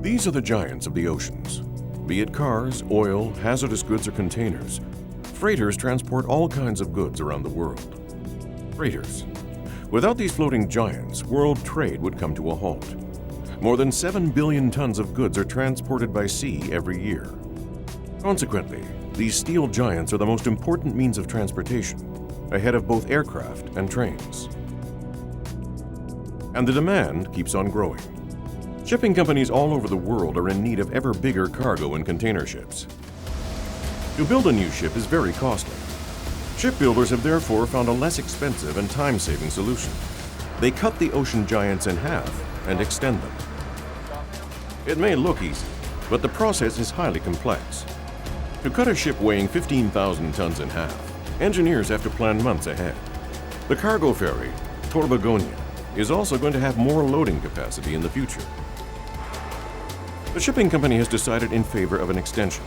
These are the giants of the oceans. Be it cars, oil, hazardous goods, or containers, freighters transport all kinds of goods around the world. Freighters. Without these floating giants, world trade would come to a halt. More than 7 billion tons of goods are transported by sea every year. Consequently, these steel giants are the most important means of transportation, ahead of both aircraft and trains. And the demand keeps on growing. Shipping companies all over the world are in need of ever bigger cargo and container ships. To build a new ship is very costly. Shipbuilders have therefore found a less expensive and time-saving solution. They cut the ocean giants in half and extend them. It may look easy, but the process is highly complex. To cut a ship weighing 15,000 tons in half, engineers have to plan months ahead. The cargo ferry, Torbegonia, is also going to have more loading capacity in the future. The shipping company has decided in favor of an extension.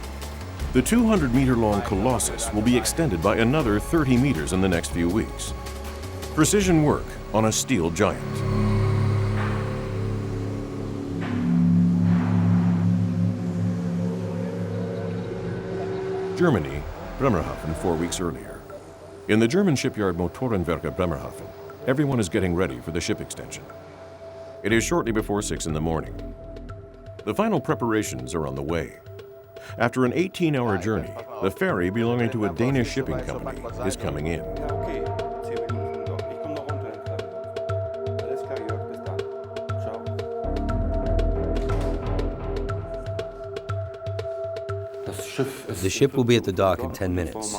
The 200-meter-long Colossus will be extended by another 30 meters in the next few weeks. Precision work on a steel giant. Germany, Bremerhaven 4 weeks earlier. In the German shipyard Motorenwerke Bremerhaven, everyone is getting ready for the ship extension. It is shortly before 6 in the morning. The final preparations are on the way. After an 18-hour journey, the ferry belonging to a Danish shipping company is coming in. The ship will be at the dock in 10 minutes.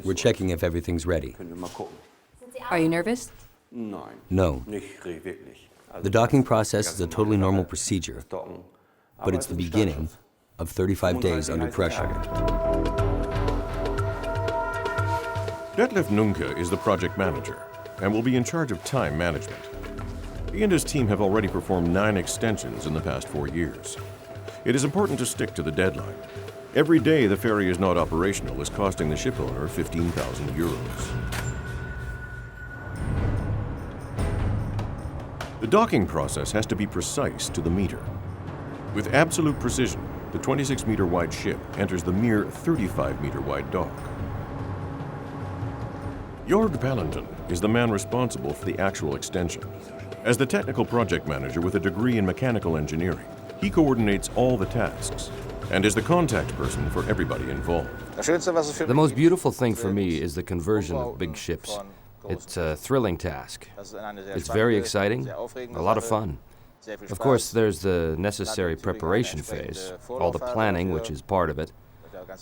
We're checking if everything's ready. Are you nervous? No. The docking process is a totally normal procedure, but it's the beginning of 35 days under pressure. Detlef Nunke is the project manager and will be in charge of time management. He and his team have already performed 9 extensions in the past 4 years. It is important to stick to the deadline. Every day the ferry is not operational is costing the ship owner 15,000 euros. The docking process has to be precise to the meter. With absolute precision, the 26-meter wide ship enters the mere 35-meter wide dock. Jörg Palanton is the man responsible for the actual extension. As the technical project manager with a degree in mechanical engineering, he coordinates all the tasks and is the contact person for everybody involved. The most beautiful thing for me is the conversion of big ships. It's a thrilling task. It's very exciting, a lot of fun. Of course, there's the necessary preparation phase, all the planning, which is part of it.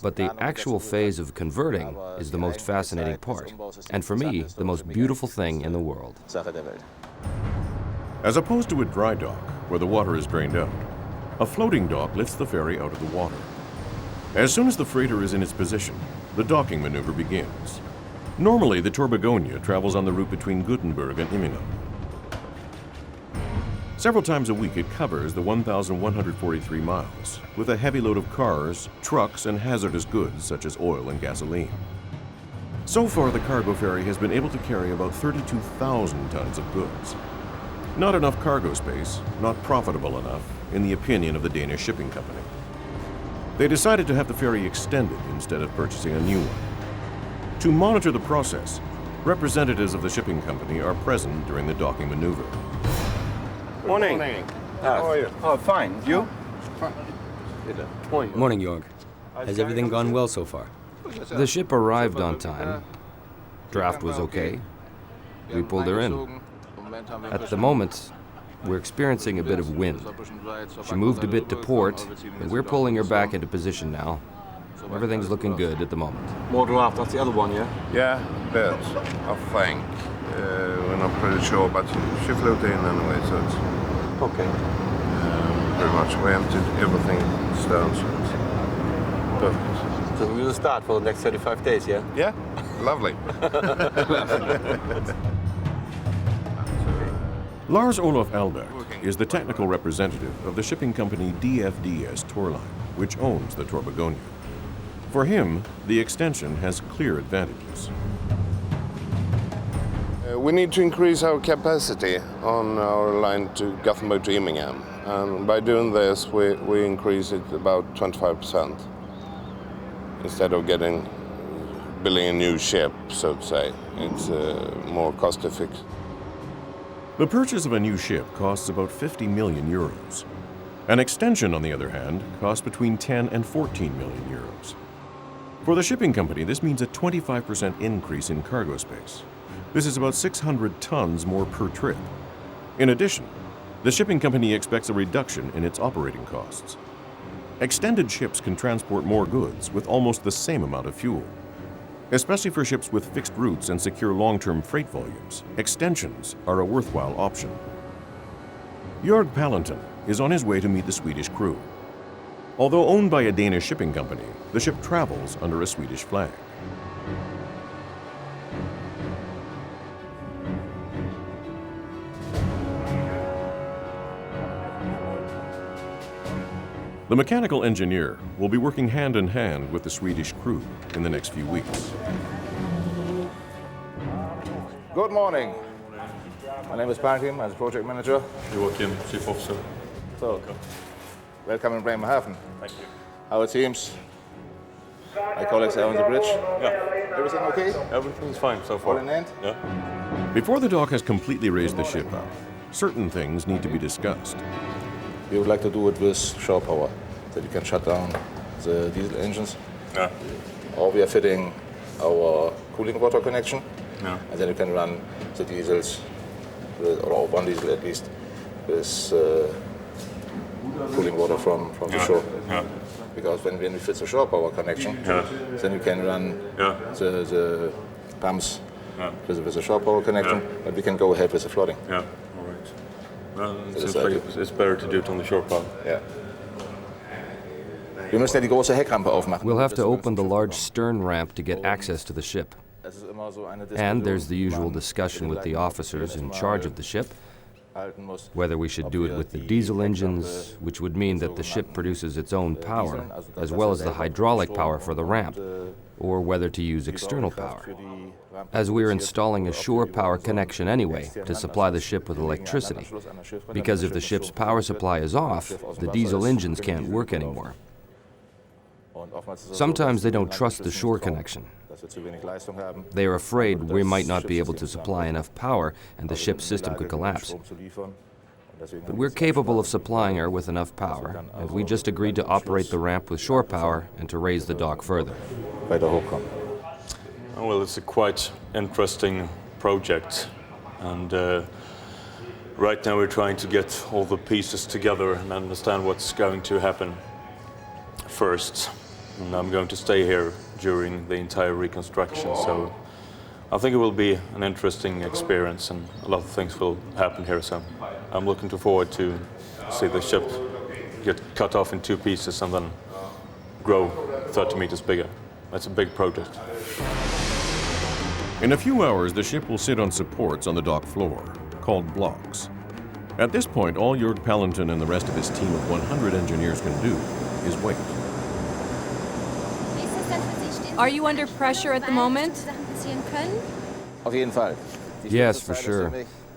But the actual phase of converting is the most fascinating part, and for me, the most beautiful thing in the world. As opposed to a dry dock, where the water is drained out, a floating dock lifts the ferry out of the water. As soon as the freighter is in its position, the docking maneuver begins. Normally, the Torbegonia travels on the route between Gothenburg and Immingham. Several times a week, it covers the 1,143 miles with a heavy load of cars, trucks, and hazardous goods such as oil and gasoline. So far, the cargo ferry has been able to carry about 32,000 tons of goods. Not enough cargo space, not profitable enough, in the opinion of the Danish shipping company. They decided to have the ferry extended instead of purchasing a new one. To monitor the process, representatives of the shipping company are present during the docking maneuver. Morning. How are you? Oh, fine. You? Morning, Jörg. Has everything gone well so far? The ship arrived on time. Draft was okay. We pulled her in. At the moment, we're experiencing a bit of wind. She moved a bit to port, and we're pulling her back into position now. Everything's looking good at the moment. More draft, that's the other one, yeah? Yeah, but I think we're not pretty sure, but she flew in anyway, so it's Okay. pretty much we emptied everything stone, so it's perfect. So we will start for the next 35 days, yeah? Yeah, lovely. Lars Olof Alberg is the technical representative of the shipping company DFDS Torline, which owns the Torbegonia. For him, the extension has clear advantages. We need to increase our capacity on our line to Gothenburg to Immingham. And by doing this, we increase it about 25%. Instead of building a new ship, so to say. It's more cost effective. The purchase of a new ship costs about 50 million euros. An extension, on the other hand, costs between 10 and 14 million euros. For the shipping company, this means a 25% increase in cargo space. This is about 600 tons more per trip. In addition, the shipping company expects a reduction in its operating costs. Extended ships can transport more goods with almost the same amount of fuel. Especially for ships with fixed routes and secure long-term freight volumes, extensions are a worthwhile option. Jörg Palanton is on his way to meet the Swedish crew. Although owned by a Danish shipping company, the ship travels under a Swedish flag. The mechanical engineer will be working hand in hand with the Swedish crew in the next few weeks. Good morning. My name is Palantin, I'm the project manager. Joachim, chief officer. So, welcome in Bremerhaven. Thank you. Our teams, my colleagues are on the bridge. Yeah, Everything okay? everything's fine so far. All in hand? Yeah. Before the dock has completely raised the ship up, certain things need to be discussed. We would like to do it with shore power, that you can shut down the diesel engines. Yeah. Or we are fitting our cooling water connection, Yeah. and then you can run the diesels, or one diesel at least, with cooling water from the shore. Yeah. Because when we fit the shore power connection, Yeah. then you can run Yeah. the pumps Yeah. with the shore power connection, Yeah. but we can go ahead with the flooding. Yeah. All right. Well, it is seems like like it's better to do it on the shore power. Ja. Wir müssen ja die große Heckrampe aufmachen. We'll have to open the large stern ramp to get access to the ship. Es ist immer so eine And there's the Diskussion, usual wann discussion with the officers in charge of the ship, halten muss, whether we should do it with the diesel engines, which would mean that the ship produces its own power, as well as the hydraulic power for the ramp, or whether to use external power. As we're installing a shore power connection anyway to supply the ship with electricity, because if the ship's power supply is off, the diesel engines can't work anymore. Sometimes they don't trust the shore connection. They are afraid we might not be able to supply enough power and the ship's system could collapse. But we're capable of supplying her with enough power, and we just agreed to operate the ramp with shore power and to raise the dock further. weiter hochkommen. Oh, well, it's a quite interesting project, and right now we're trying to get all the pieces together and understand what's going to happen first. And I'm going to stay here during the entire reconstruction, so I think it will be an interesting experience and a lot of things will happen here, so I'm looking forward to see the ship get cut off in two pieces and then grow 30 meters bigger. That's a big project. In a few hours, the ship will sit on supports on the dock floor, called blocks. At this point, all Jörg Palanton and the rest of his team of 100 engineers can do is wait. Are you under pressure at the moment? Auf jeden Fall. Yes, for sure.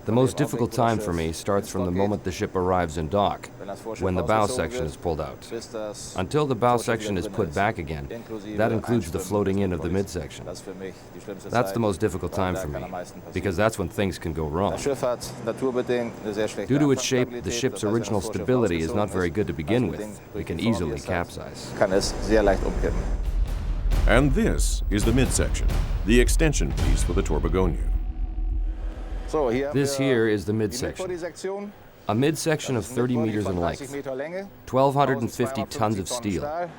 The most difficult time for me starts from the moment the ship arrives in dock, when the bow section is pulled out. Until the bow section is put back again, that includes the floating in of the midsection. That's the most difficult time for me, because that's when things can go wrong. Due to its shape, the ship's original stability is not very good to begin with. It can easily capsize. Kann es sehr leicht umkippen. And this is the midsection, the extension piece for the Torbegonia. So, hier This here is the die midsection, Midbody-Sektion. a midsection of 30 meters in length, 1,250 tons of steel.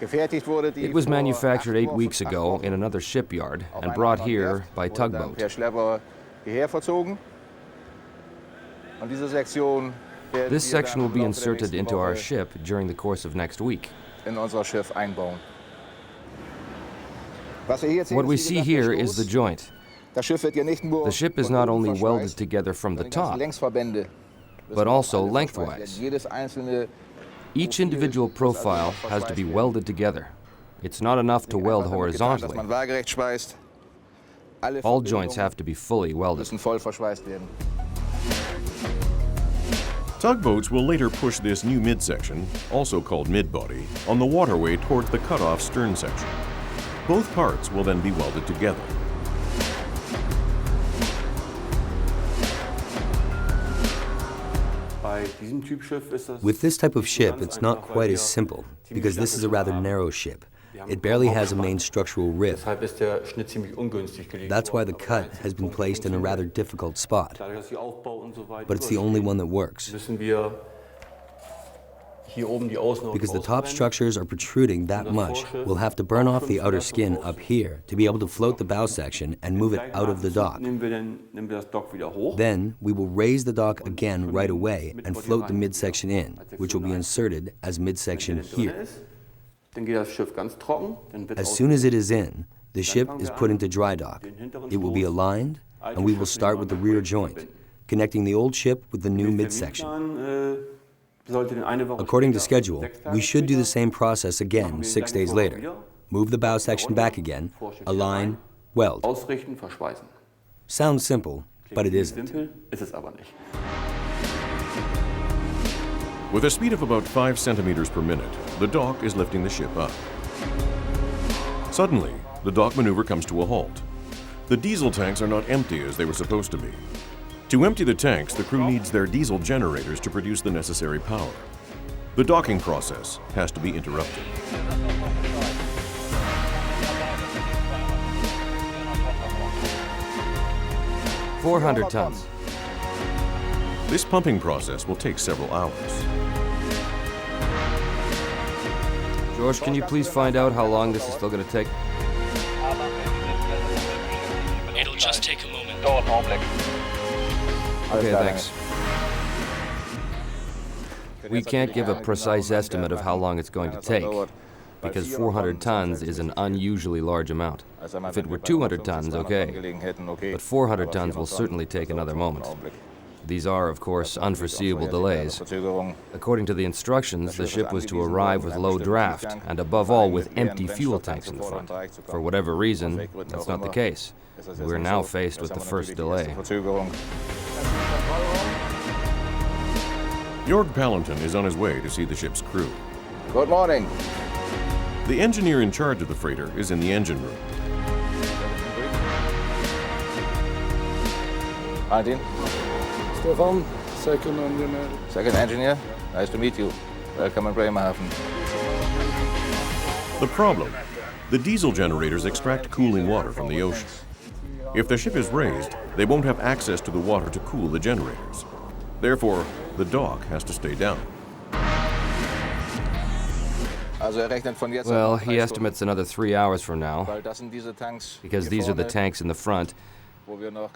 It was manufactured 8 weeks ago in another shipyard and brought here by tugboat. This section will be inserted into our ship during the course of next week. What we see here is the joint. The ship is not only welded together from the top, but also lengthwise. Each individual profile has to be welded together. It's not enough to weld horizontally. All joints have to be fully welded. Tugboats will later push this new midsection, also called mid-body, on the waterway towards the cut-off stern section. Both parts will then be welded together. With this type of ship, it's not quite as simple, because this is a rather narrow ship. It barely has a main structural rib. That's why the cut has been placed in a rather difficult spot. But it's the only one that works. Because the top structures are protruding that much, we'll have to burn off the outer skin up here to be able to float the bow section and move it out of the dock. Then we will raise the dock again right away and float the midsection in, which will be inserted as midsection here. As soon as it is in, the ship is put into dry dock. It will be aligned, and we will start with the rear joint, connecting the old ship with the new midsection. According to schedule, we should do the same process again 6 days later. Move the bow section back again, align, weld. Sounds simple, but it isn't. With a speed of about 5 centimeters per minute, the dock is lifting the ship up. Suddenly, the dock maneuver comes to a halt. The diesel tanks are not empty as they were supposed to be. To empty the tanks, the crew needs their diesel generators to produce the necessary power. The docking process has to be interrupted. $400 tons. This pumping process will take several hours. George, can you please find out how long this is still going to take? It'll just take a moment. Okay, thanks. We can't give a precise estimate of how long it's going to take, because 400 tons is an unusually large amount. If it were 200 tons, okay, but 400 tons will certainly take another moment. These are, of course, unforeseeable delays. According to the instructions, the ship was to arrive with low draft, and above all with empty fuel tanks in the front. For whatever reason, that's not the case. We're now faced with the first delay. Jorg Palanton is on his way to see the ship's crew. Good morning. The engineer in charge of the freighter is in the engine room. Martin, Stefan, second engineer. second engineer. Nice to meet you. Welcome in Bremerhaven. The problem: the diesel generators extract cooling water from the ocean. If the ship is raised, they won't have access to the water to cool the generators. Therefore, the dock has to stay down. Well, he estimates another 3 hours from now, because these are the tanks in the front,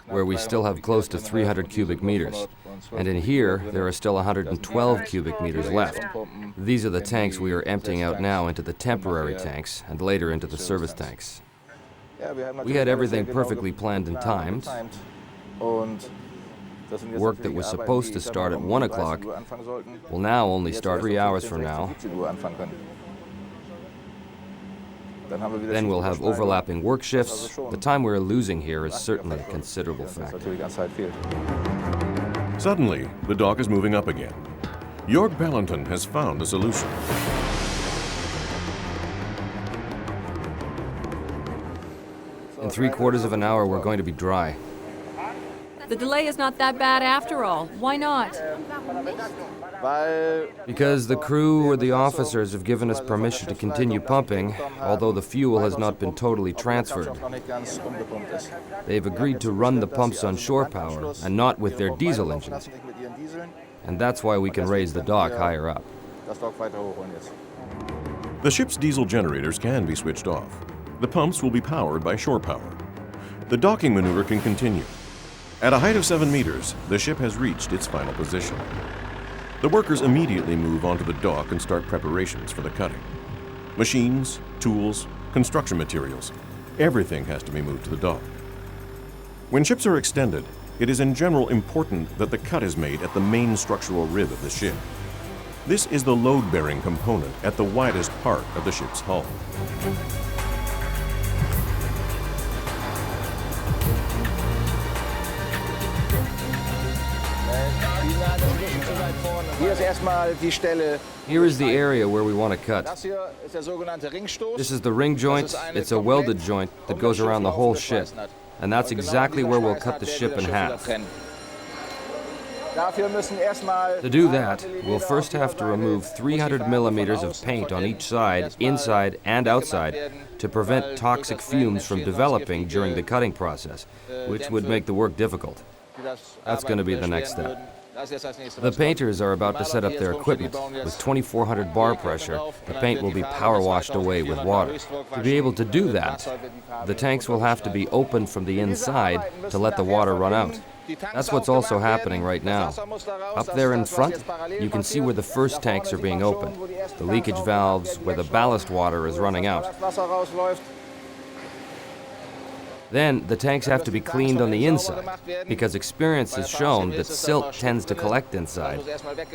where we still have close to 300 cubic meters. And in here, there are still 112 cubic meters left. These are the tanks we are emptying out now into the temporary tanks, and later into the service tanks. We had everything perfectly planned and timed. Work that was supposed to start at 1 o'clock will now only start 3 hours from now. Then we'll have overlapping work shifts. The time we're losing here is certainly a considerable factor. Suddenly, the dock is moving up again. Jorg Palanton has found a solution. In 3/4 of an hour, we're going to be dry. The delay is not that bad after all. Why not? Because the crew or the officers have given us permission to continue pumping, although the fuel has not been totally transferred. They've agreed to run the pumps on shore power and not with their diesel engines. And that's why we can raise the dock higher up. The ship's diesel generators can be switched off. The pumps will be powered by shore power. The docking maneuver can continue. At a height of 7 meters, the ship has reached its final position. The workers immediately move onto the dock and start preparations for the cutting. Machines, tools, construction materials, everything has to be moved to the dock. When ships are extended, it is in general important that the cut is made at the main structural rib of the ship. This is the load-bearing component at the widest part of the ship's hull. Here is the area where we want to cut. This is the ring joint. It's a welded joint that goes around the whole ship. And that's exactly where we'll cut the ship in half. To do that, we'll first have to remove 300 millimeters of paint on each side, inside and outside, to prevent toxic fumes from developing during the cutting process, which would make the work difficult. That's going to be the next step. The painters are about to set up their equipment. With 2400 bar pressure, the paint will be power washed away with water. To be able to do that, the tanks will have to be opened from the inside to let the water run out. That's what's also happening right now. Up there in front, you can see where the first tanks are being opened, the leakage valves where the ballast water is running out. Then the tanks have to be cleaned on the inside, because experience has shown that silt tends to collect inside,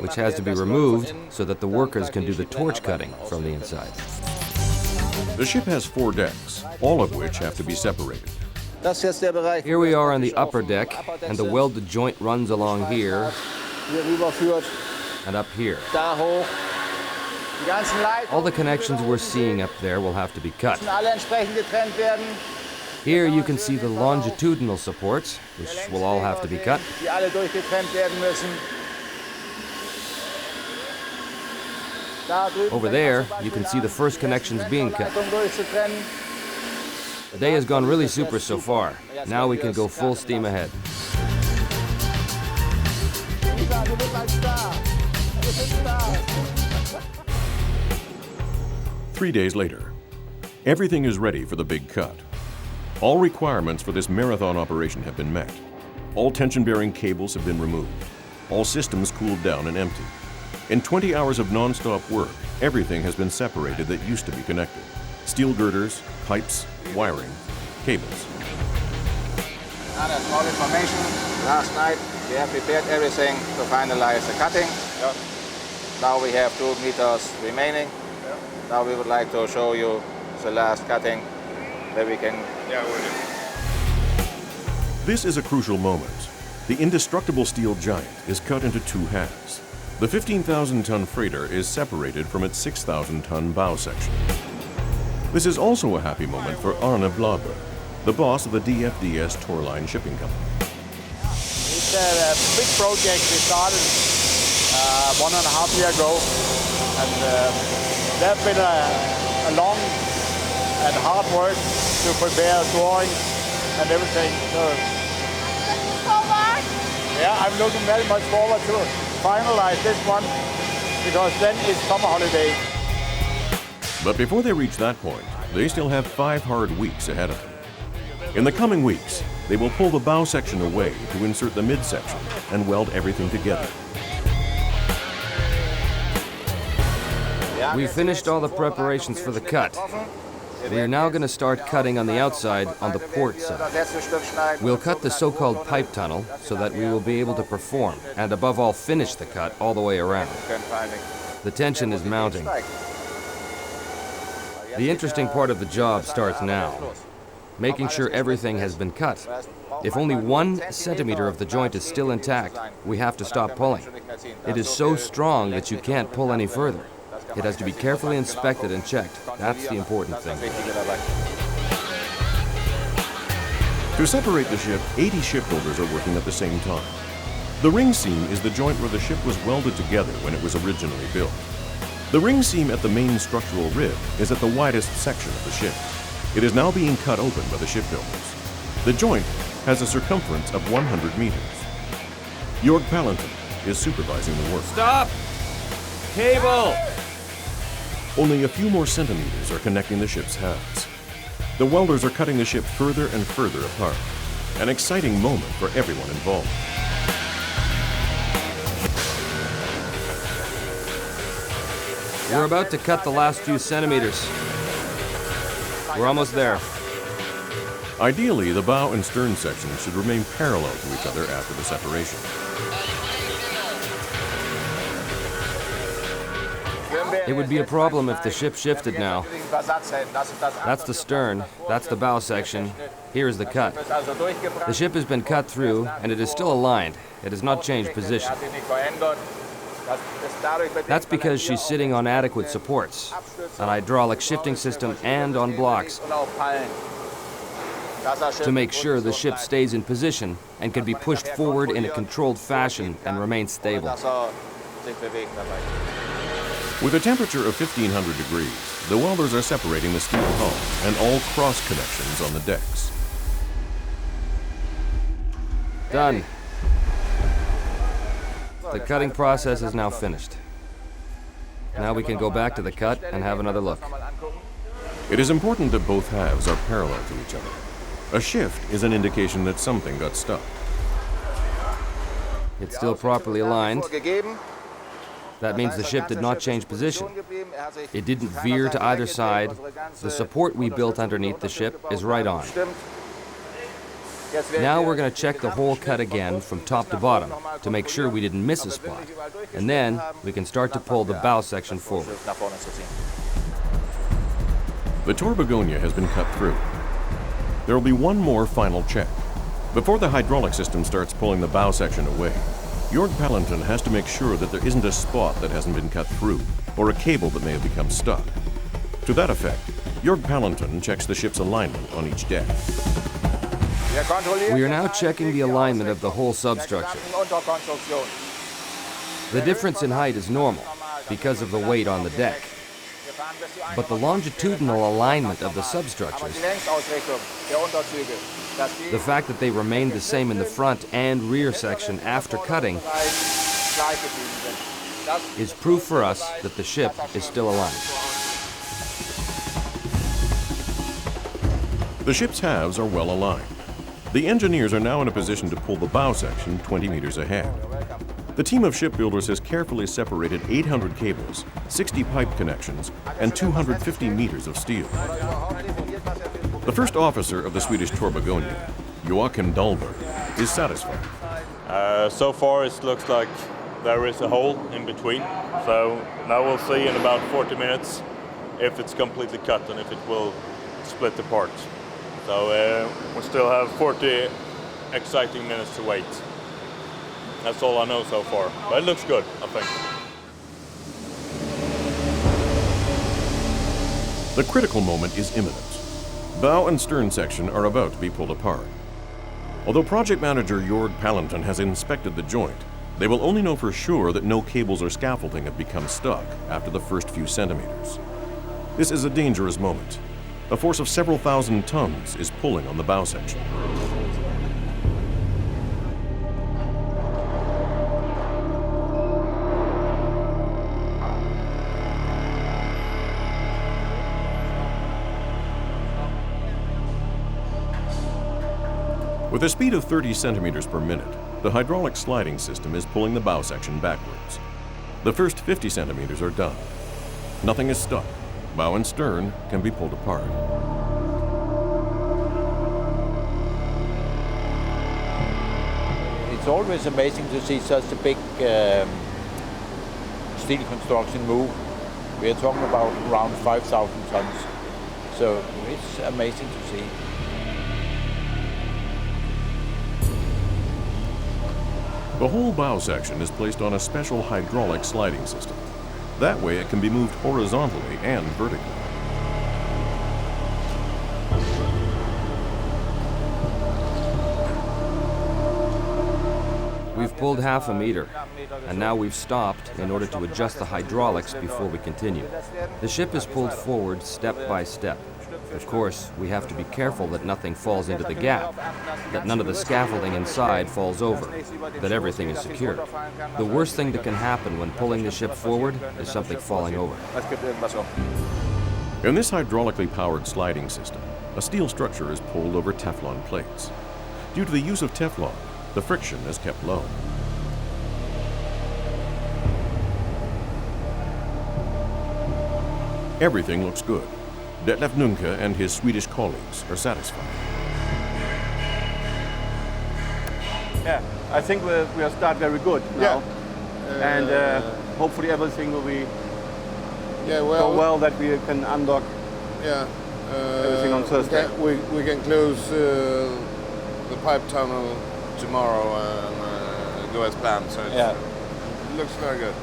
which has to be removed so that the workers can do the torch cutting from the inside. The ship has 4 decks, all of which have to be separated. Here we are on the upper deck, and the welded joint runs along here and up here. All the connections we're seeing up there will have to be cut. Here you can see the longitudinal supports, which will all have to be cut. Over there, you can see the first connections being cut. The day has gone really super so far. Now we can go full steam ahead. Three days later, everything is ready for the big cut. All requirements for this marathon operation have been met. All tension-bearing cables have been removed. All systems cooled down and empty. In 20 hours of non-stop work, everything has been separated that used to be connected. Steel girders, pipes, wiring, cables. Another small information. Last night we have prepared everything to finalize the cutting. Now we have 2 meters remaining. Now we would like to show you the last cutting where we can... This is a crucial moment. The indestructible steel giant is cut into 2 halves. The 15,000-ton freighter is separated from its 6,000-ton bow section. This is also a happy moment for Arne Blaber, the boss of the DFDS Torline Shipping Company. It's a big project we started 1.5 years ago, and there's been a long and hard work to prepare drawings and everything. Yeah, I'm looking very much forward to finalize this one, because then it's summer holiday. But before they reach that point, they still have 5 hard weeks ahead of them. In the coming weeks, they will pull the bow section away to insert the midsection and weld everything together. We've finished all the preparations for the cut. We are now going to start cutting on the outside on the port side. We'll cut the so-called pipe tunnel so that we will be able to perform and above all finish the cut all the way around. The tension is mounting. The interesting part of the job starts now, making sure everything has been cut. If only 1 centimeter of the joint is still intact, we have to stop pulling. It is so strong that you can't pull any further. It has to be carefully inspected and checked. That's the important thing. To separate the ship, 80 shipbuilders are working at the same time. The ring seam is the joint where the ship was welded together when it was originally built. The ring seam at the main structural rib is at the widest section of the ship. It is now being cut open by the shipbuilders. The joint has a circumference of 100 meters. Jörg Palanton is supervising the work. Stop! Cable! Only a few more centimeters are connecting the ship's halves. The welders are cutting the ship further and further apart. An exciting moment for everyone involved. We're about to cut the last few centimeters. We're almost there. Ideally, the bow and stern sections should remain parallel to each other after the separation. It would be a problem if the ship shifted now. That's the stern, that's the bow section, here is the cut. The ship has been cut through, and it is still aligned. It has not changed position. That's because she's sitting on adequate supports, an hydraulic shifting system and on blocks, to make sure the ship stays in position and can be pushed forward in a controlled fashion and remain stable. With a temperature of 1500 degrees, the welders are separating the steel hull and all cross connections on the decks. Done. The cutting process is now finished. Now we can go back to the cut and have another look. It is important that both halves are parallel to each other. A shift is an indication that something got stuck. It's still properly aligned. That means the ship did not change position. It didn't veer to either side. The support we built underneath the ship is right on. Now we're going to check the whole cut again from top to bottom to make sure we didn't miss a spot. And then we can start to pull the bow section forward. The Torbegonia has been cut through. There will be one more final check. Before the hydraulic system starts pulling the bow section away, Jorg Palanton has to make sure that there isn't a spot that hasn't been cut through, or a cable that may have become stuck. To that effect, Jorg Palanton checks the ship's alignment on each deck. We are now checking the alignment of the whole substructure. The difference in height is normal because of the weight on the deck. But the longitudinal alignment of the substructures, the fact that they remained the same in the front and rear section after cutting, is proof for us that the ship is still aligned. The ship's halves are well aligned. The engineers are now in a position to pull the bow section 20 meters ahead. The team of shipbuilders has carefully separated 800 cables, 60 pipe connections, and 250 meters of steel. The first officer of the Swedish Torbegonia, Joachim Dahlberg, is satisfied. So far it looks like there is a hole in between, so now we'll see in about 40 minutes if it's completely cut and if it will split apart. So we still have 40 exciting minutes to wait. That's all I know so far, but it looks good, I think. The critical moment is imminent. Bow and stern section are about to be pulled apart. Although project manager Jorg Palanton has inspected the joint, they will only know for sure that no cables or scaffolding have become stuck after the first few centimeters. This is a dangerous moment. A force of several thousand tons is pulling on the bow section. With a speed of 30 centimeters per minute, the hydraulic sliding system is pulling the bow section backwards. The first 50 centimeters are done. Nothing is stuck. Bow and stern can be pulled apart. It's always amazing to see such a big steel construction move. We are talking about around 5,000 tons. So it's amazing to see. The whole bow section is placed on a special hydraulic sliding system. That way it can be moved horizontally and vertically. We've pulled half a meter, and now we've stopped in order to adjust the hydraulics before we continue. The ship is pulled forward step by step. Of course, we have to be careful that nothing falls into the gap, that none of the scaffolding inside falls over, that everything is secure. The worst thing that can happen when pulling the ship forward is something falling over. In this hydraulically powered sliding system, a steel structure is pulled over Teflon plates. Due to the use of Teflon, the friction is kept low. Everything looks good. Detlef Nunke and his Swedish colleagues are satisfied. Yeah, I think we are start very good now. Yeah. And hopefully everything will be go well that we can undock everything on Thursday. We can close the pipe tunnel tomorrow and go as planned. So it looks very good.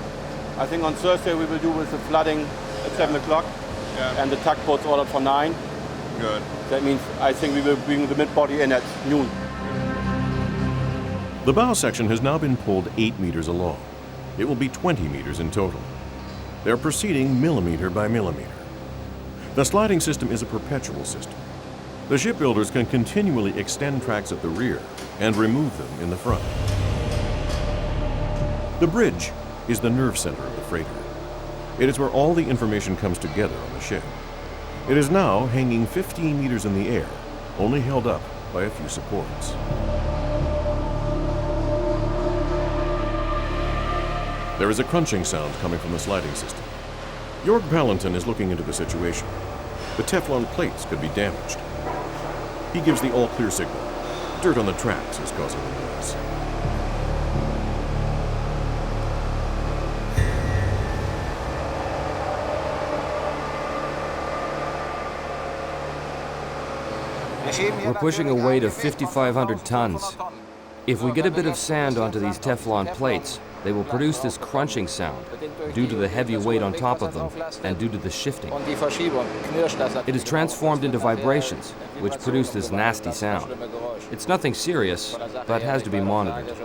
I think on Thursday we will do with the flooding at 7 o'clock and the tugboat's ordered for 9. Good. That means I think we will bring the mid-body in at noon. The bow section has now been pulled 8 meters along. It will be 20 meters in total. They're proceeding millimeter by millimeter. The sliding system is a perpetual system. The shipbuilders can continually extend tracks at the rear and remove them in the front. The bridge is the nerve center of the freighter. It is where all the information comes together on the ship. It is now hanging 15 meters in the air, only held up by a few supports. There is a crunching sound coming from the sliding system. Jorg Palanton is looking into the situation. The Teflon plates could be damaged. He gives the all-clear signal. Dirt on the tracks is causing the noise. We're pushing a weight of 5,500 tons. If we get a bit of sand onto these Teflon plates, they will produce this crunching sound due to the heavy weight on top of them and due to the shifting. It is transformed into vibrations, which produce this nasty sound. It's nothing serious, but has to be monitored.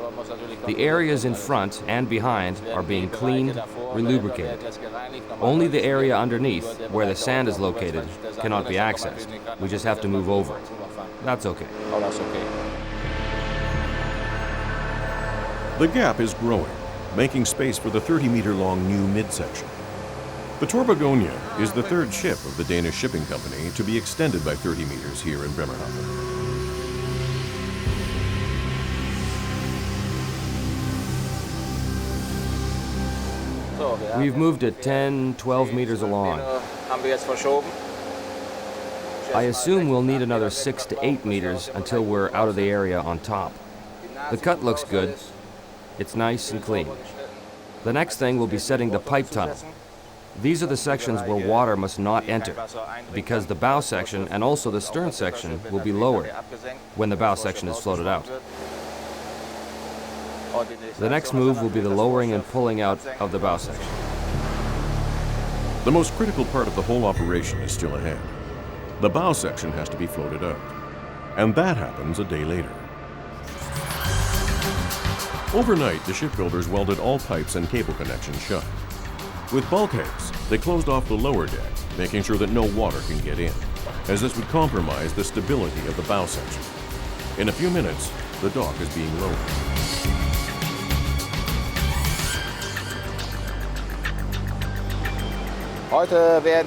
The areas in front and behind are being cleaned, relubricated. Only the area underneath, where the sand is located, cannot be accessed. We just have to move over it. That's okay. The gap is growing, making space for the 30-meter-long new midsection. The Torbegonia is the third ship of the Danish shipping company to be extended by 30 meters here in Bremerhaven. We've moved it 10, 12 meters along. I assume we'll need another 6 to 8 meters until we're out of the area on top. The cut looks good. It's nice and clean. The next thing will be setting the pipe tunnel. These are the sections where water must not enter, because the bow section and also the stern section will be lowered when the bow section is floated out. The next move will be the lowering and pulling out of the bow section. The most critical part of the whole operation is still ahead. The bow section has to be floated out, and that happens a day later. Overnight, the shipbuilders welded all pipes and cable connections shut. With bulkheads, they closed off the lower deck, making sure that no water can get in, as this would compromise the stability of the bow section. In a few minutes, the dock is being lowered.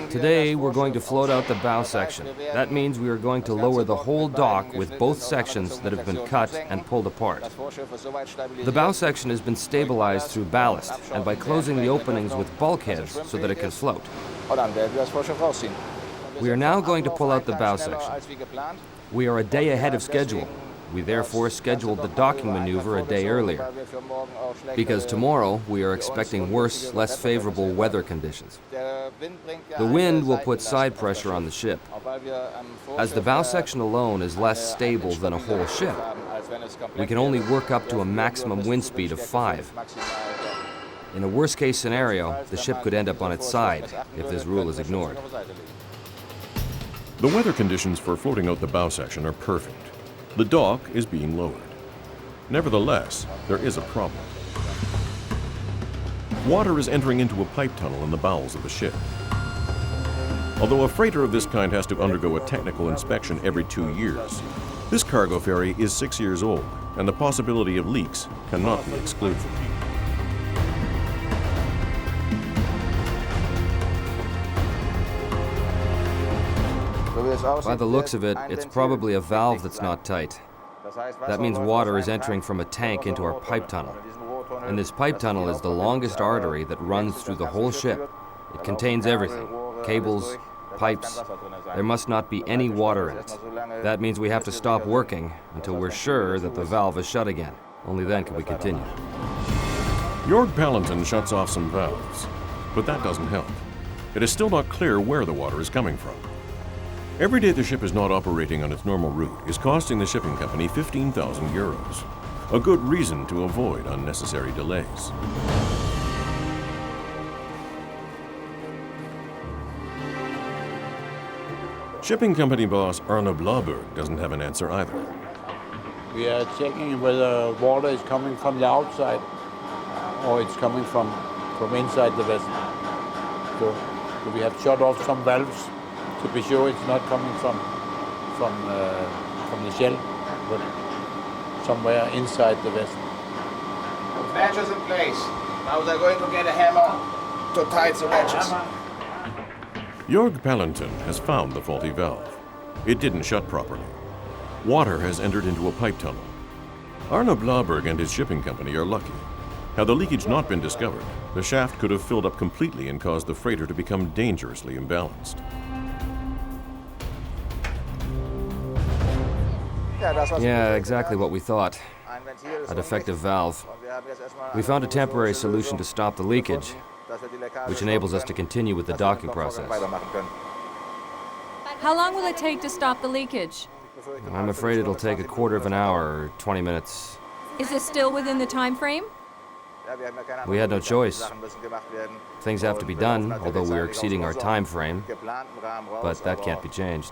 Today, we're going to float out the bow section. That means we are going to lower the whole dock with both sections that have been cut and pulled apart. The bow section has been stabilized through ballast and by closing the openings with bulkheads so that it can float. We are now going to pull out the bow section. We are a day ahead of schedule. We therefore scheduled the docking maneuver a day earlier, because tomorrow we are expecting worse, less favorable weather conditions. The wind will put side pressure on the ship. As the bow section alone is less stable than a whole ship, we can only work up to a maximum wind speed of 5. In a worst-case scenario, the ship could end up on its side if this rule is ignored. The weather conditions for floating out the bow section are perfect. The dock is being lowered. Nevertheless, there is a problem. Water is entering into a pipe tunnel in the bowels of the ship. Although a freighter of this kind has to undergo a technical inspection every 2 years, this cargo ferry is 6 years old, and the possibility of leaks cannot be excluded. By the looks of it, it's probably a valve that's not tight. That means water is entering from a tank into our pipe tunnel. And this pipe tunnel is the longest artery that runs through the whole ship. It contains everything: cables, pipes. There must not be any water in it. That means we have to stop working until we're sure that the valve is shut again. Only then can we continue. Jorg Palanton shuts off some valves, but that doesn't help. it is still not clear where the water is coming from. Every day the ship is not operating on its normal route is costing the shipping company 15,000 euros. A good reason to avoid unnecessary delays. Shipping company boss Arne Blauberg doesn't have an answer either. We are checking whether water is coming from the outside or it's coming from inside the vessel. So we have shut off some valves to be sure it's not coming from the shell, but somewhere inside the vessel. Matches in place. Now they're going to get a hammer to tight the matches. Jörg Palanton has found the faulty valve. It didn't shut properly. Water has entered into a pipe tunnel. Arne Blauberg and his shipping company are lucky. Had the leakage not been discovered, the shaft could have filled up completely and caused the freighter to become dangerously imbalanced. Yeah, exactly what we thought. A defective valve. We found a temporary solution to stop the leakage, which enables us to continue with the docking process. How long will it take to stop the leakage? I'm afraid it'll take a quarter of an hour or 20 minutes. Is this still within the time frame? We had no choice. Things have to be done, although we're exceeding our time frame, but that can't be changed.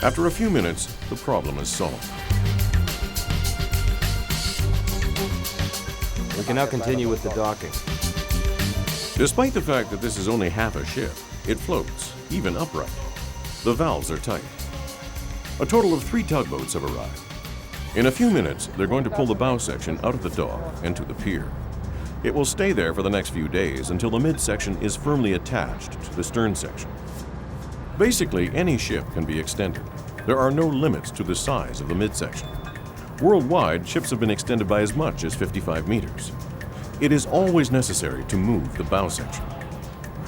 After a few minutes, the problem is solved. We can now continue with the docking. Despite the fact that this is only half a ship, it floats, even upright. The valves are tight. A total of 3 tugboats have arrived. In a few minutes, they're going to pull the bow section out of the dock and to the pier. It will stay there for the next few days until the midsection is firmly attached to the stern section. Basically, any ship can be extended. There are no limits to the size of the midsection. Worldwide, ships have been extended by as much as 55 meters. It is always necessary to move the bow section.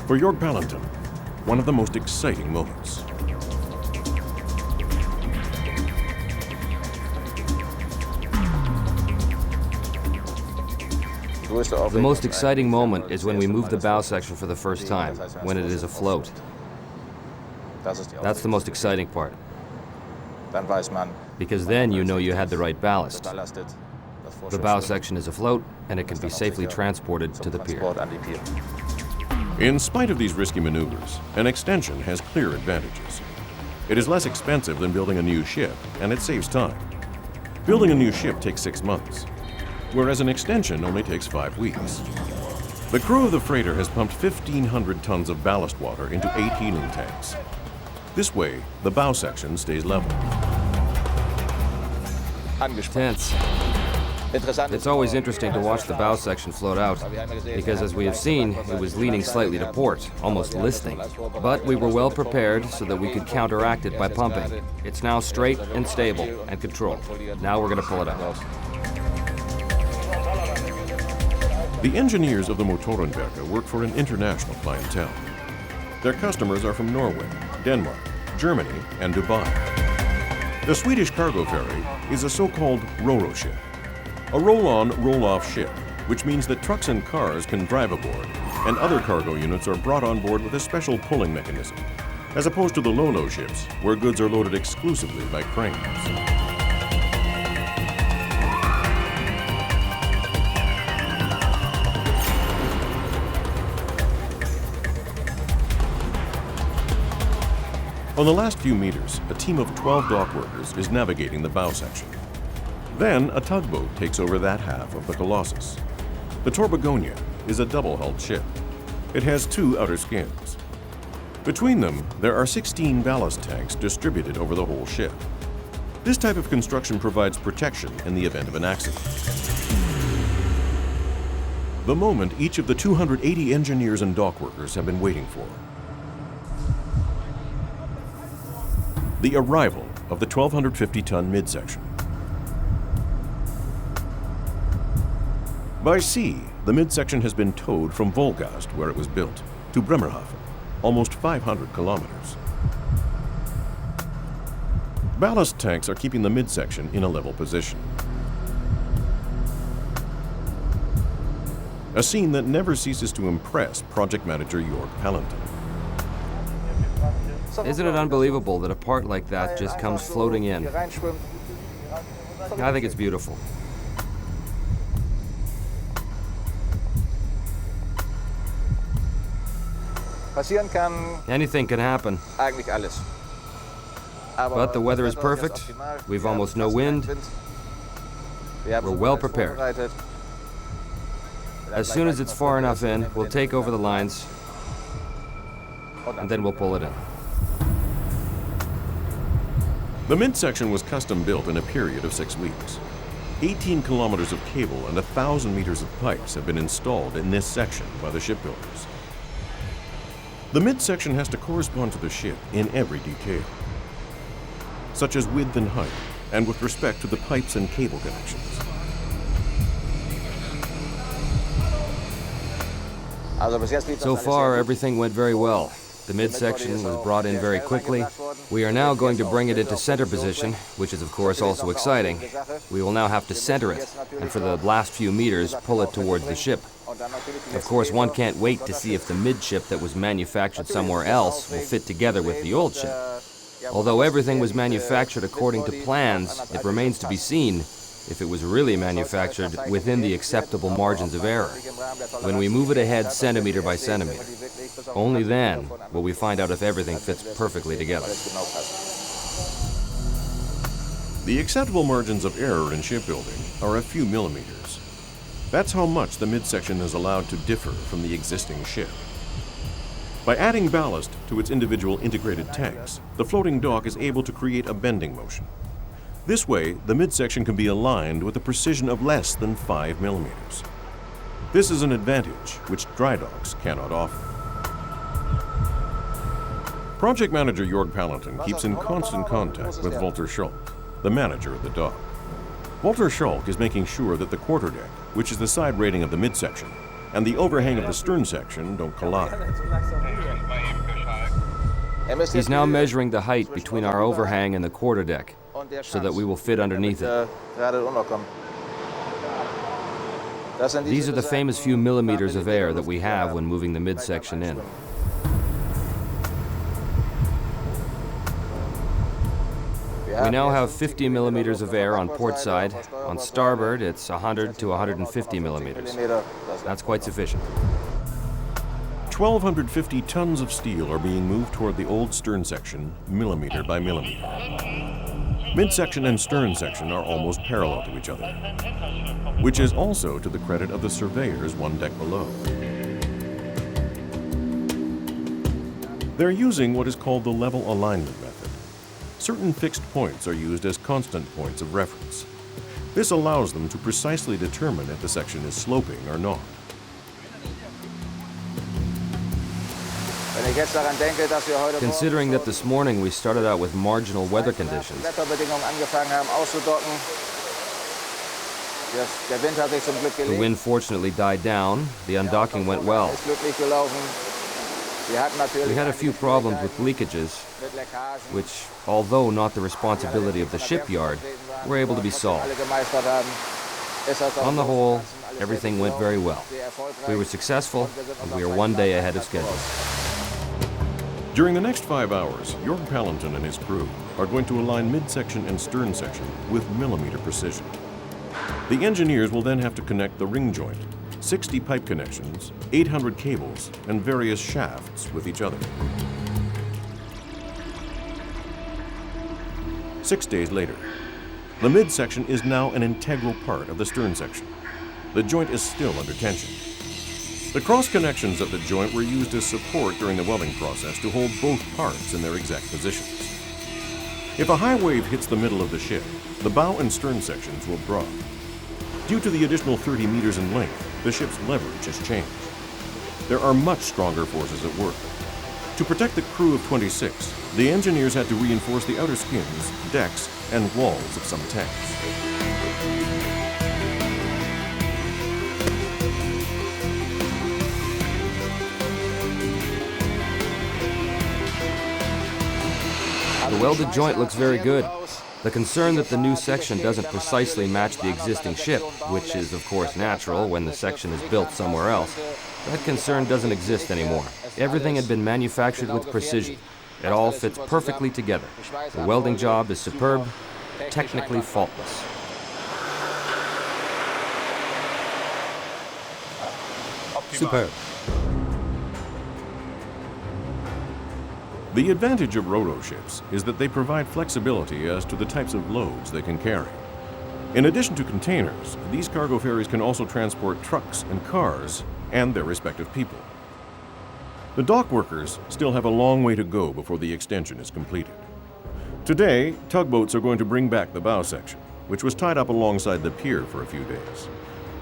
For Jörg Palanton, one of the most exciting moments. The most exciting moment is when we move the bow section for the first time, when it is afloat. That's the most exciting part. Because then you know you had the right ballast. The bow section is afloat, and it can be safely transported to the pier. In spite of these risky maneuvers, an extension has clear advantages. It is less expensive than building a new ship, and it saves time. Building a new ship takes 6 months, whereas an extension only takes 5 weeks. The crew of the freighter has pumped 1,500 tons of ballast water into 8 helium tanks. This way, the bow section stays level. Tense. It's always interesting to watch the bow section float out, because as we have seen, it was leaning slightly to port, almost listing. But we were well prepared so that we could counteract it by pumping. It's now straight and stable and controlled. Now we're going to pull it out. The engineers of the Motorenwerke work for an international clientele. Their customers are from Norway, Denmark, Germany, and Dubai. The Swedish cargo ferry is a so-called ro-ro ship. A roll-on, roll-off ship, which means that trucks and cars can drive aboard, and other cargo units are brought on board with a special pulling mechanism, as opposed to the lo-lo ships, where goods are loaded exclusively by cranes. On the last few meters, a team of 12 dock workers is navigating the bow section. Then, a tugboat takes over that half of the Colossus. The Torbegonia is a double-hulled ship. It has 2 outer skins. Between them, there are 16 ballast tanks distributed over the whole ship. This type of construction provides protection in the event of an accident. The moment each of the 280 engineers and dock workers have been waiting for. The arrival of the 1,250-ton midsection. By sea, the midsection has been towed from Wolgast, where it was built, to Bremerhaven, almost 500 kilometers. Ballast tanks are keeping the midsection in a level position. a scene that never ceases to impress project manager Jörg Palanton. Isn't it unbelievable that a part like that just comes floating in? I think it's beautiful. Passieren kann Anything can happen. eigentlich alles. But the weather is perfect. We've almost no wind. We're well prepared. As soon as it's far enough in, we'll take over the lines, and then we'll pull it in. The midsection was custom built in a period of 6 weeks. 18 kilometers of cable and 1,000 meters of pipes have been installed in this section by the shipbuilders. The midsection has to correspond to the ship in every detail, such as width and height, and with respect to the pipes and cable connections. So far, everything went very well. The midsection was brought in very quickly. We are now going to bring it into center position, which is of course also exciting. We will now have to center it, and for the last few meters, pull it towards the ship. Of course, one can't wait to see if the midship that was manufactured somewhere else will fit together with the old ship. Although everything was manufactured according to plans, it remains to be seen if it was really manufactured within the acceptable margins of error. When we move it ahead centimeter by centimeter, only then will we find out if everything fits perfectly together. The acceptable margins of error in shipbuilding are a few millimeters. That's how much the midsection is allowed to differ from the existing ship. By adding ballast to its individual integrated tanks, the floating dock is able to create a bending motion. This way, the midsection can be aligned with a precision of less than 5 millimeters. This is an advantage which dry docks cannot offer. Project manager Jörg Palanton keeps in constant contact with Walter Schalk, the manager of the dock. Walter Schalk is making sure that the quarterdeck, which is the side rating of the midsection, and the overhang of the stern section don't collide. He's now measuring the height between our overhang and the quarterdeck, so that we will fit underneath it. These are the famous few millimeters of air that we have when moving the midsection in. We now have 50 millimeters of air on port side. On starboard, it's 100 to 150 millimeters. That's quite sufficient. 1,250 tons of steel are being moved toward the old stern section, millimeter by millimeter. Midsection and stern section are almost parallel to each other, which is also to the credit of the surveyors one deck below. They're using what is called the level alignment method. Certain fixed points are used as constant points of reference. This allows them to precisely determine if the section is sloping or not. Considering that this morning we started out with marginal weather conditions, the wind fortunately died down, the undocking went well. We had a few problems with leakages, which, although not the responsibility of the shipyard, were able to be solved. On the whole, everything went very well. We were successful, and we are one day ahead of schedule. During the next 5 hours, Jörg Palanton and his crew are going to align midsection and stern section with millimeter precision. The engineers will then have to connect the ring joint, 60 pipe connections, 800 cables, and various shafts with each other. 6 days later, the midsection is now an integral part of the stern section. The joint is still under tension. The cross connections of the joint were used as support during the welding process to hold both parts in their exact positions. If a high wave hits the middle of the ship, the bow and stern sections will drop. Due to the additional 30 meters in length, the ship's leverage has changed. There are much stronger forces at work. To protect the crew of 26, the engineers had to reinforce the outer skins, decks, and walls of some tanks. The welded joint looks very good. The concern that the new section doesn't precisely match the existing ship, which is of course natural when the section is built somewhere else, that concern doesn't exist anymore. Everything had been manufactured with precision. It all fits perfectly together. The welding job is superb, technically faultless. Superb. The advantage of ro-ro ships is that they provide flexibility as to the types of loads they can carry. In addition to containers, these cargo ferries can also transport trucks and cars and their respective people. The dock workers still have a long way to go before the extension is completed. Today, tugboats are going to bring back the bow section, which was tied up alongside the pier for a few days.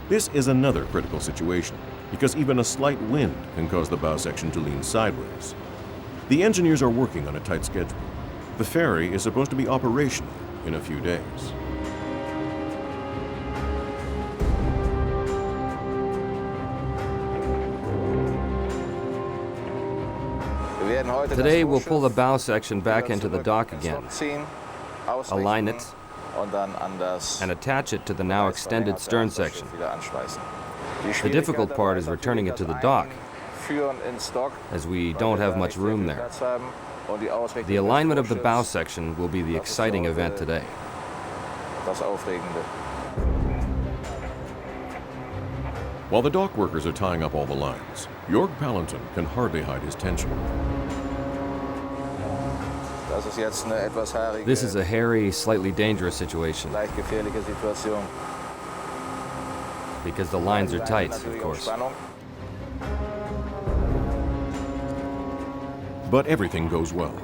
This is another critical situation, because even a slight wind can cause the bow section to lean sideways. The engineers are working on a tight schedule. The ferry is supposed to be operational in a few days. Today we'll pull the bow section back into the dock again, align it, and attach it to the now extended stern section. The difficult part is returning it to the dock, as we don't have much room there. The alignment of the bow section will be the exciting event today. While the dock workers are tying up all the lines, Jörg Palanton can hardly hide his tension. This is a hairy, slightly dangerous situation. Because the lines are tight, of course. But everything goes well.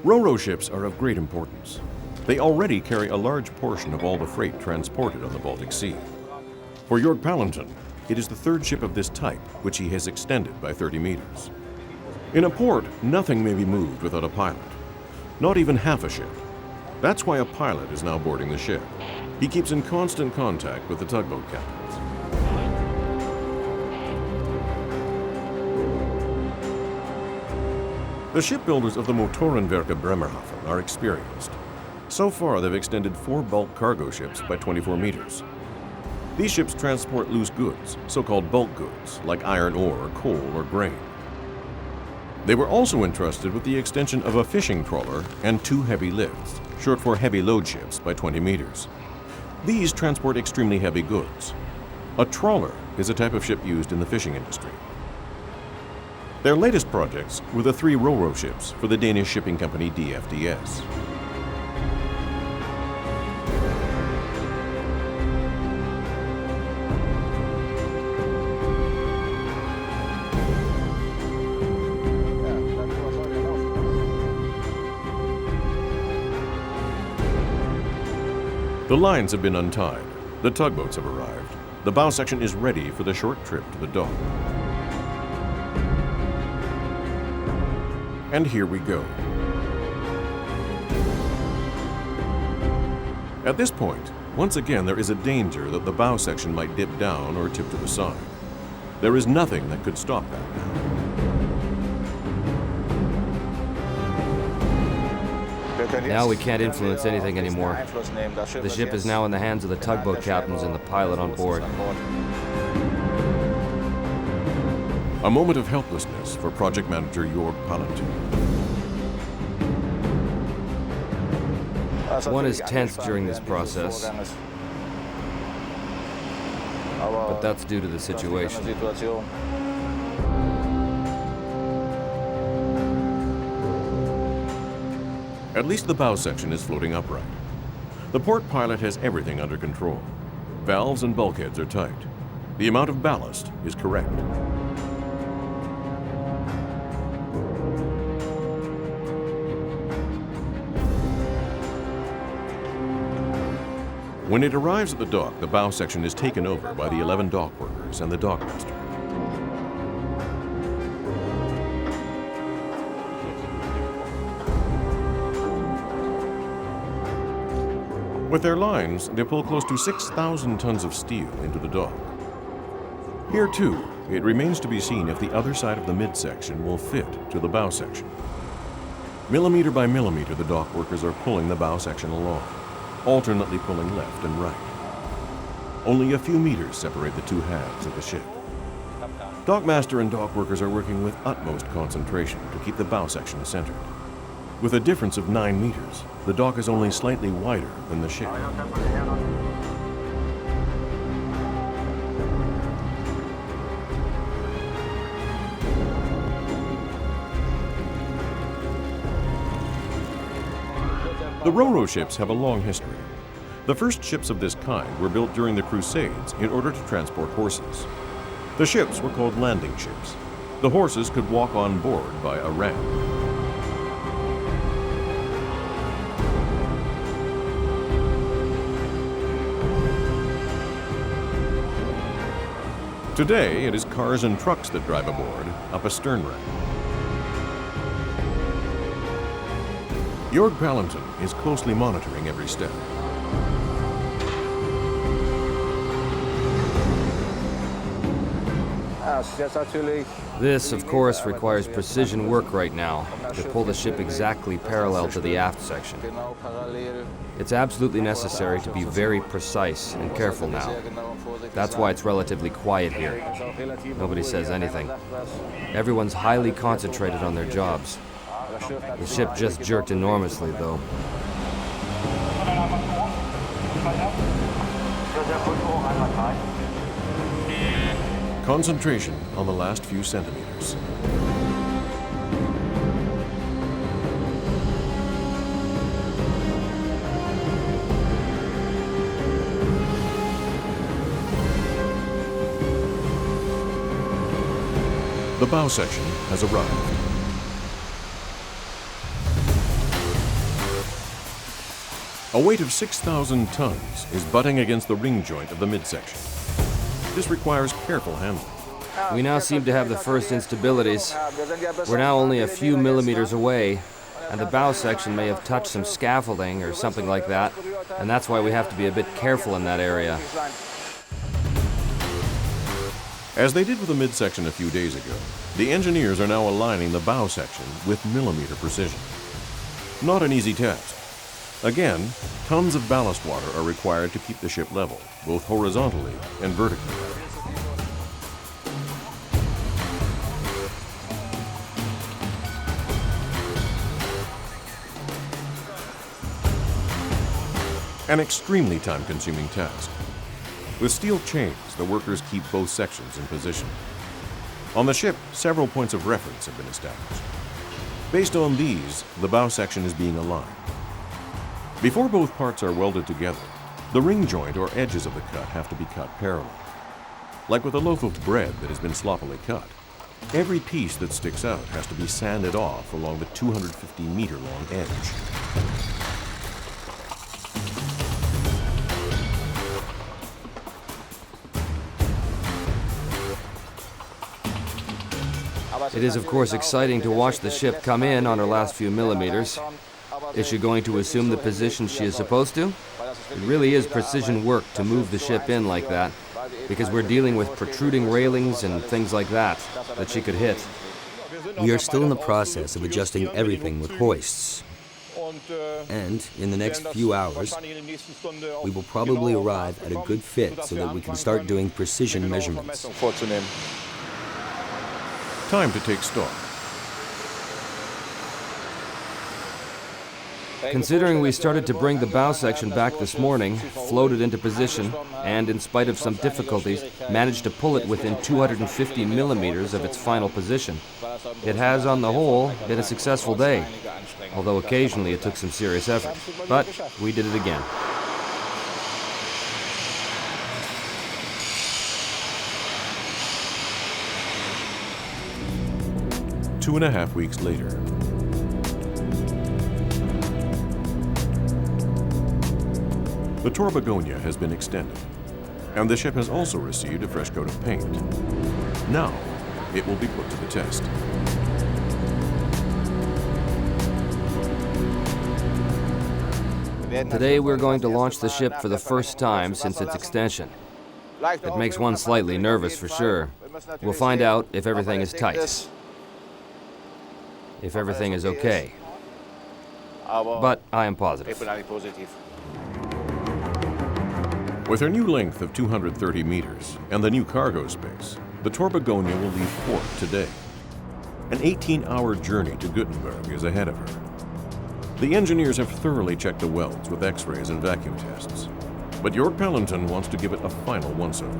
Ro-ro ships are of great importance. They already carry a large portion of all the freight transported on the Baltic Sea. For Jörg Palanton, it is the third ship of this type, which he has extended by 30 meters. In a port, nothing may be moved without a pilot. Not even half a ship. That's why a pilot is now boarding the ship. He keeps in constant contact with the tugboat captains. The shipbuilders of the Motorenwerke Bremerhaven are experienced. So far, they've extended 4 bulk cargo ships by 24 meters. These ships transport loose goods, so-called bulk goods, like iron ore, coal, or grain. They were also entrusted with the extension of a fishing trawler and 2 heavy lifts, short for heavy load ships by 20 meters. These transport extremely heavy goods. A trawler is a type of ship used in the fishing industry. Their latest projects were the 3 ro-ro ships for the Danish shipping company DFDS. The lines have been untied. The tugboats have arrived. The bow section is ready for the short trip to the dock. And here we go. At this point, once again there is a danger that the bow section might dip down or tip to the side. There is nothing that could stop that now. Now we can't influence anything anymore. The ship is now in the hands of the tugboat captains and the pilot on board. A moment of helplessness for project manager Jörg Palanton. One is tense during this process, but that's due to the situation. At least the bow section is floating upright. The port pilot has everything under control. Valves and bulkheads are tight. The amount of ballast is correct. When it arrives at the dock, the bow section is taken over by the 11 dock workers and the dockmaster. With their lines, they pull close to 6,000 tons of steel into the dock. Here too, it remains to be seen if the other side of the midsection will fit to the bow section. Millimeter by millimeter, the dock workers are pulling the bow section along, alternately pulling left and right. Only a few meters separate the two halves of the ship. Dockmaster and dock workers are working with utmost concentration to keep the bow section centered. With a difference of 9 meters, the dock is only slightly wider than the ship. The Ro-Ro ships have a long history. The first ships of this kind were built during the Crusades in order to transport horses. The ships were called landing ships. The horses could walk on board by a ramp. Today, it is cars and trucks that drive aboard, up a stern ramp. Jörg Palanton is closely monitoring every step. This, of course, requires precision work right now to pull the ship exactly parallel to the aft section. It's absolutely necessary to be very precise and careful now. That's why it's relatively quiet here. Nobody says anything. Everyone's highly concentrated on their jobs. The ship just jerked enormously, though. Concentration on the last few centimeters. The bow section has arrived. A weight of 6,000 tons is butting against the ring joint of the midsection. This requires careful handling. We now seem to have the first instabilities. We're now only a few millimeters away, and the bow section may have touched some scaffolding or something like that, and that's why we have to be a bit careful in that area. As they did with the midsection a few days ago, the engineers are now aligning the bow section with millimeter precision. Not an easy task. Again, tons of ballast water are required to keep the ship level, both horizontally and vertically. An extremely time-consuming task. With steel chains, the workers keep both sections in position. On the ship, several points of reference have been established. Based on these, the bow section is being aligned. Before both parts are welded together, the ring joint or edges of the cut have to be cut parallel. Like with a loaf of bread that has been sloppily cut, every piece that sticks out has to be sanded off along the 250-meter-long edge. It is, of course, exciting to watch the ship come in on her last few millimeters. Is she going to assume the position she is supposed to? It really is precision work to move the ship in like that, because we're dealing with protruding railings and things like that she could hit. We are still in the process of adjusting everything with hoists. And in the next few hours, we will probably arrive at a good fit so that we can start doing precision measurements. Time to take stock. Considering we started to bring the bow section back this morning, floated into position, and in spite of some difficulties, managed to pull it within 250 millimeters of its final position, it has, on the whole, been a successful day, although occasionally it took some serious effort. But we did it again. Two and a half weeks later. The Tor Begonia has been extended, and the ship has also received a fresh coat of paint. Now, it will be put to the test. Today we're going to launch the ship for the first time since its extension. It makes one slightly nervous for sure. We'll find out if everything is tight. If everything is okay. but I am positive. With her new length of 230 meters and the new cargo space, the Tor Begonia will leave port today. An 18-hour journey to Gothenburg is ahead of her. The engineers have thoroughly checked the welds with X-rays and vacuum tests, but Jort Pellenton wants to give it a final once-over.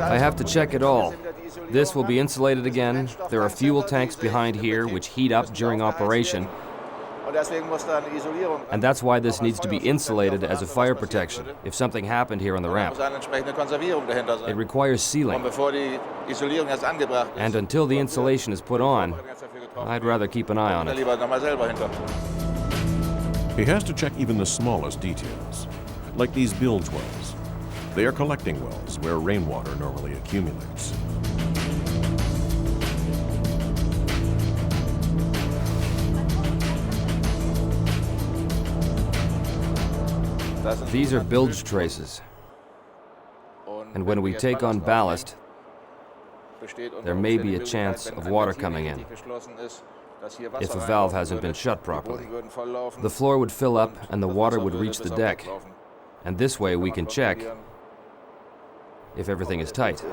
I have to check it all. This will be insulated again. There are fuel tanks behind here which heat up during operation. And that's why this needs to be insulated as a fire protection if something happened here on the ramp. It requires sealing. And until the insulation is put on, I'd rather keep an eye on it. He has to check even the smallest details, like these bilge wells. They are collecting wells where rainwater normally accumulates. These are bilge traces. And when we take on ballast, there may be a chance of water coming in if a valve hasn't been shut properly. The floor would fill up and the water would reach the deck. And this way we can check if everything is tight.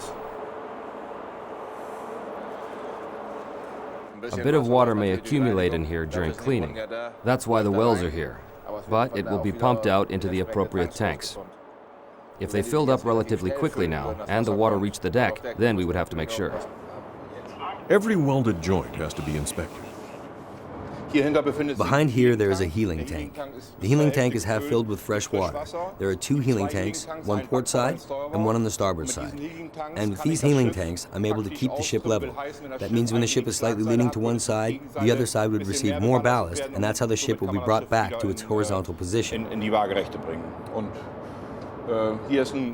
A bit of water may accumulate in here during cleaning. That's why the wells are here. But it will be pumped out into the appropriate tanks. If they filled up relatively quickly now, and the water reached the deck, then we would have to make sure. Every welded joint has to be inspected. Behind here, there is a healing tank. The healing tank is half filled with fresh water. There are 2 healing tanks, one port side and one on the starboard side. And with these healing tanks, I'm able to keep the ship level. That means when the ship is slightly leaning to one side, the other side would receive more ballast, and that's how the ship will be brought back to its horizontal position.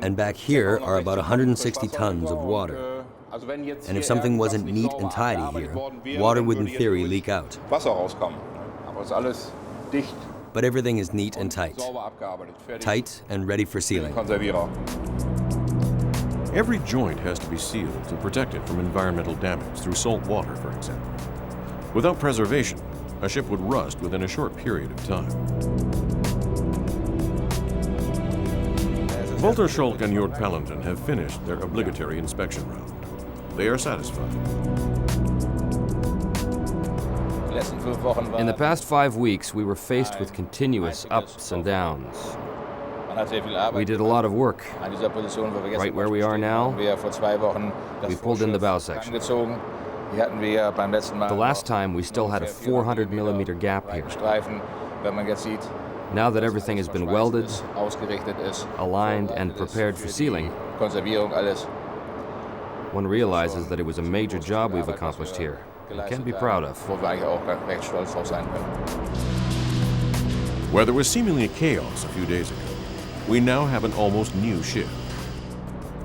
And back here are about 160 tons of water. And if something wasn't neat and tidy here, water would in theory leak out. But everything is neat and tight. Tight and ready for sealing. Every joint has to be sealed to protect it from environmental damage through salt water, for example. Without preservation, a ship would rust within a short period of time. Walter Scholk and Jort Pellenton have finished their obligatory inspection round. They are satisfied. In the past 5 weeks, we were faced with continuous ups and downs. We did a lot of work. Right where we are now, we pulled in the bow section. The last time, we still had a 400-millimeter gap here. Now that everything has been welded, aligned, and prepared for sealing, one realizes that it was a major job we've accomplished here. and can be proud of. Where there was seemingly chaos a few days ago, we now have an almost new ship.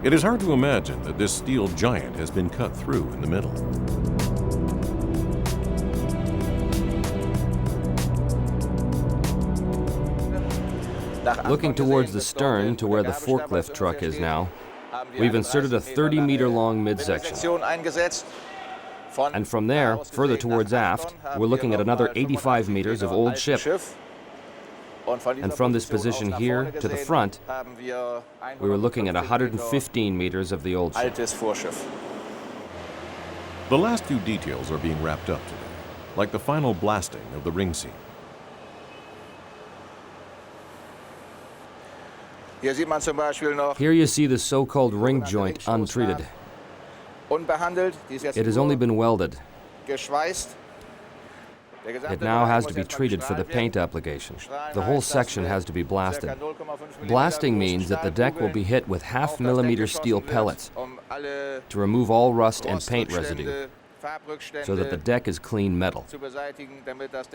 It is hard to imagine that this steel giant has been cut through in the middle. Looking towards the stern to where the forklift truck is now, we've inserted a 30-meter-long midsection. And from there, further towards aft, we're looking at another 85 meters of old ship. And from this position here to the front, we were looking at 115 meters of the old ship. The last few details are being wrapped up today, like the final blasting of the ring seam. Here you see the so-called ring joint untreated. It has only been welded. It now has to be treated for the paint application. The whole section has to be blasted. Blasting means that the deck will be hit with half-millimeter steel pellets to remove all rust and paint residue, so that the deck is clean metal,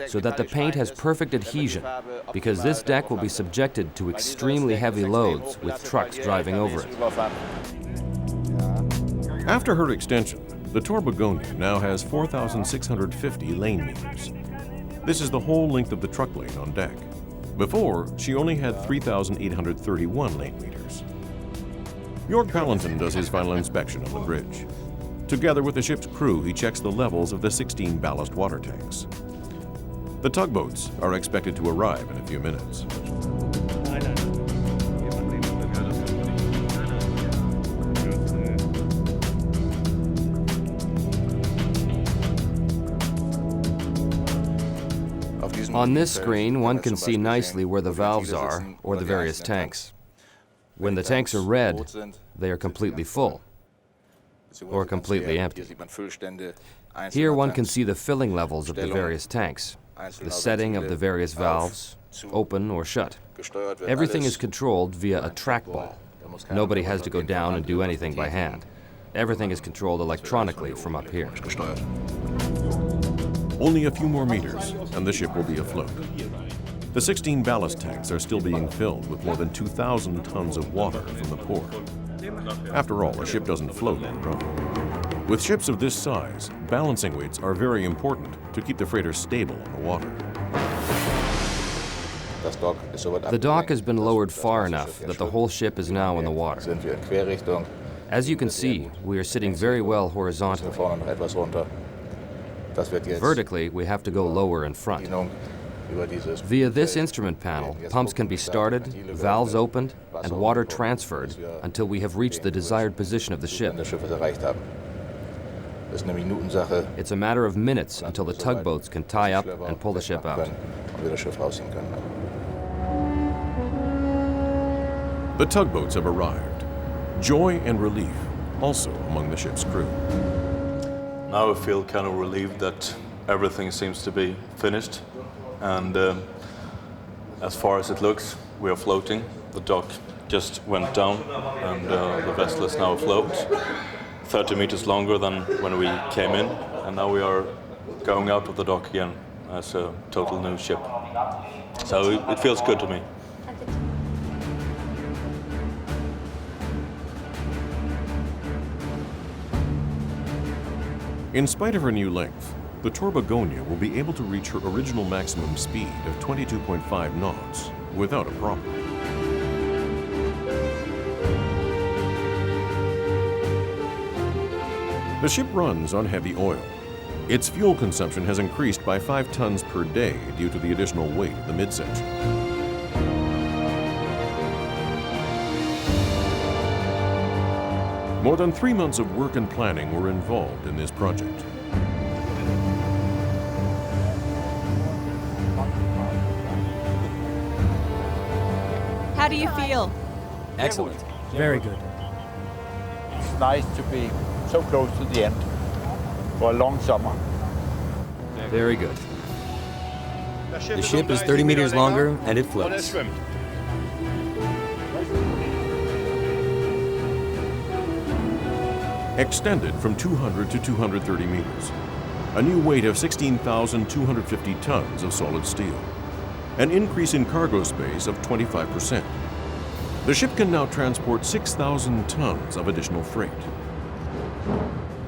so that the paint has perfect adhesion, because this deck will be subjected to extremely heavy loads with trucks driving over it. After her extension, the Tor Begonia now has 4,650 lane meters. This is the whole length of the truck lane on deck. Before, she only had 3,831 lane meters. York Pallonton does his final inspection on the bridge. Together with the ship's crew, he checks the levels of the 16 ballast water tanks. The tugboats are expected to arrive in a few minutes. On this screen, one can see nicely where the valves are, or the various tanks. When the tanks are red, they are completely full, or completely empty. Here one can see the filling levels of the various tanks, the setting of the various valves, open or shut. Everything is controlled via a trackball. Nobody has to go down and do anything by hand. Everything is controlled electronically from up here. Only a few more meters, and the ship will be afloat. The 16 ballast tanks are still being filled with more than 2,000 tons of water from the port. After all, a ship doesn't float on its own. With ships of this size, balancing weights are very important to keep the freighter stable on the water. The dock has been lowered far enough that the whole ship is now in the water. As you can see, we are sitting very well horizontally. Vertically, we have to go lower in front. Via this instrument panel, pumps can be started, valves opened, and water transferred until we have reached the desired position of the ship. It's a matter of minutes until the tugboats can tie up and pull the ship out. The tugboats have arrived. Joy and relief also among the ship's crew. Now I feel kind of relieved that everything seems to be finished, and as far as it looks, we are floating. The dock just went down, and the vessel is now afloat, 30 meters longer than when we came in, and now we are going out of the dock again as a total new ship. So it feels good to me. In spite of her new length, the Torbegonia will be able to reach her original maximum speed of 22.5 knots without a problem. The ship runs on heavy oil. Its fuel consumption has increased by 5 tons per day due to the additional weight of the midsection. More than 3 months of work and planning were involved in this project. How do you feel? Excellent. Very good. It's nice to be so close to the end for a long summer. Very good. The ship is 30 meters longer and it floats. Extended from 200 to 230 meters. A new weight of 16,250 tons of solid steel. An increase in cargo space of 25%. The ship can now transport 6,000 tons of additional freight.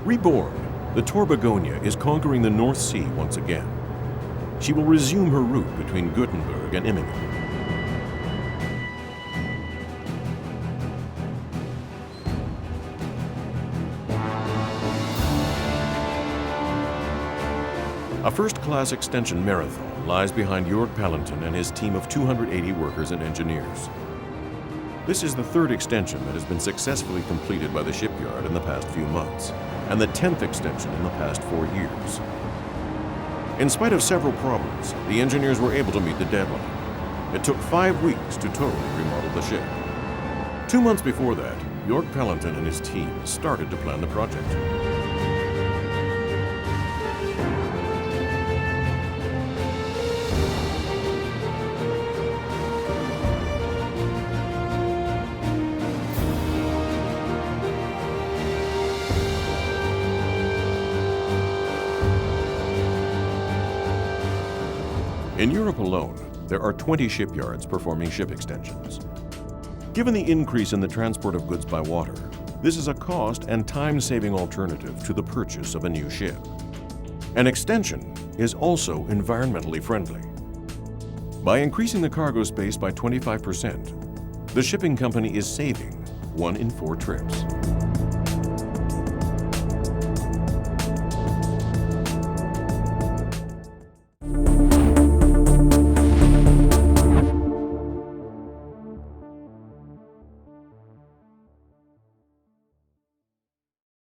Reborn, the Torbegonia is conquering the North Sea once again. She will resume her route between Gothenburg and Immingham. A first-class extension marathon lies behind York Pallonton and his team of 280 workers and engineers. This is the third extension that has been successfully completed by the shipyard in the past few months, and the 10th extension in the past 4 years. In spite of several problems, the engineers were able to meet the deadline. It took 5 weeks to totally remodel the ship. 2 months before that, York Pallonton and his team started to plan the project. In Europe alone, there are 20 shipyards performing ship extensions. Given the increase in the transport of goods by water, this is a cost and time-saving alternative to the purchase of a new ship. An extension is also environmentally friendly. By increasing the cargo space by 25%, the shipping company is saving 1 in 4 trips.